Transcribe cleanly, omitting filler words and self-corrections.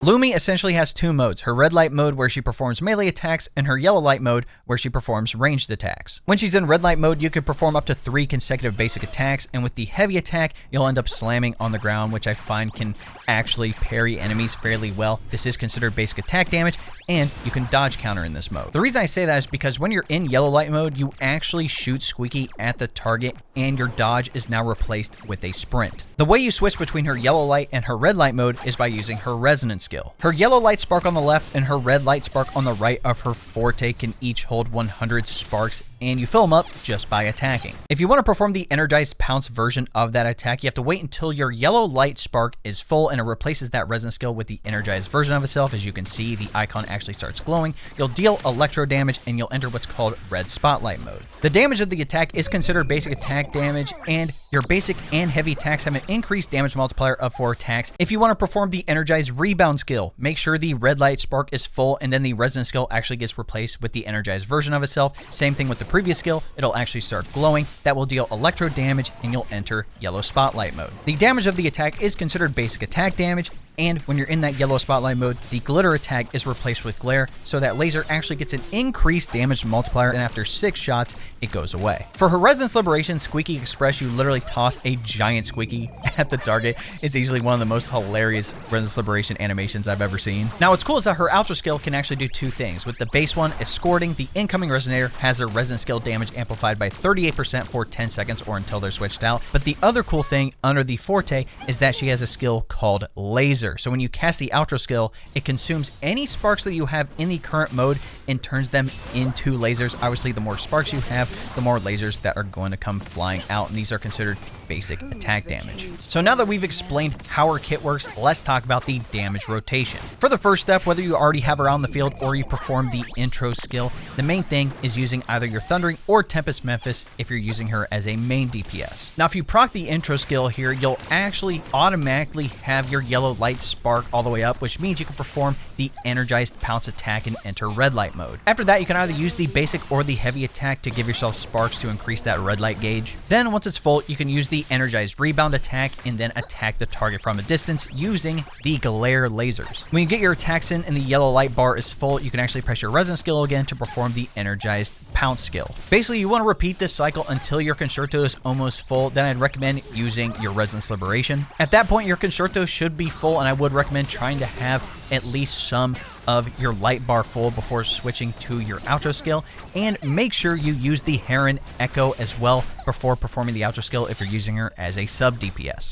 Lumi essentially has two modes, her red light mode where she performs melee attacks and her yellow light mode where she performs ranged attacks. When she's in red light mode, you can perform up to 3 consecutive basic attacks, and with the heavy attack, you'll end up slamming on the ground, which I find can actually parry enemies fairly well. This is considered basic attack damage, and you can dodge counter in this mode. The reason I say that is because when you're in yellow light mode, you actually shoot Squeaky at the target, and your dodge is now replaced with a sprint. The way you switch between her yellow light and her red light mode is by using her resonance skill. Her yellow light spark on the left and her red light spark on the right of her forte can each hold 100 sparks, and you fill them up just by attacking. If you want to perform the energized pounce version of that attack, you have to wait until your yellow light spark is full and it replaces that resonance skill with the energized version of itself. As you can see, the icon actually starts glowing. You'll deal electro damage and you'll enter what's called red spotlight mode. The damage of the attack is considered basic attack damage, and your basic and heavy attacks have an increased damage multiplier of 4 attacks. If you want to perform the energized rebound skill, make sure the red light spark is full and then the resonance skill actually gets replaced with the energized version of itself. Same thing with the previous skill, it'll actually start glowing. That will deal electro damage and you'll enter yellow spotlight mode. The damage of the attack is considered basic attack damage, and when you're in that yellow spotlight mode, the glitter attack is replaced with glare, so that laser actually gets an increased damage multiplier, and after 6 shots, it goes away. For her Resonance Liberation Squeaky Express, you literally toss a giant Squeaky at the target. It's easily one of the most hilarious Resonance Liberation animations I've ever seen. Now, what's cool is that her Ultra skill can actually do 2 things. With the base one, Escorting, the incoming Resonator has their Resonance skill damage amplified by 38% for 10 seconds or until they're switched out. But the other cool thing under the Forte is that she has a skill called Laser. So when you cast the Ultra skill, it consumes any sparks that you have in the current mode and turns them into lasers. Obviously, the more sparks you have, the more lasers that are going to come flying out, and these are considered basic attack damage. So now that we've explained how her kit works, let's talk about the damage rotation. For the first step, whether you already have her on the field or you perform the intro skill, the main thing is using either your Thundering or Tempest Memphis if you're using her as a main DPS. Now, if you proc the intro skill here, you'll actually automatically have your yellow light spark all the way up, which means you can perform the energized pounce attack and enter red light mode. After that, you can either use the basic or the heavy attack to give yourself sparks to increase that red light gauge. Then once it's full, you can use the energized rebound attack and then attack the target from a distance using the glare lasers. When you get your attacks in and the yellow light bar is full, you can actually press your resonance skill again to perform the energized pounce skill. Basically, you want to repeat this cycle until your Concerto is almost full. Then I'd recommend using your Resonance Liberation. At that point, your Concerto should be full, and I would recommend trying to have at least some of your light bar full before switching to your outro skill, and make sure you use the Heron Echo as well before performing the outro skill if you're using her as a sub DPS.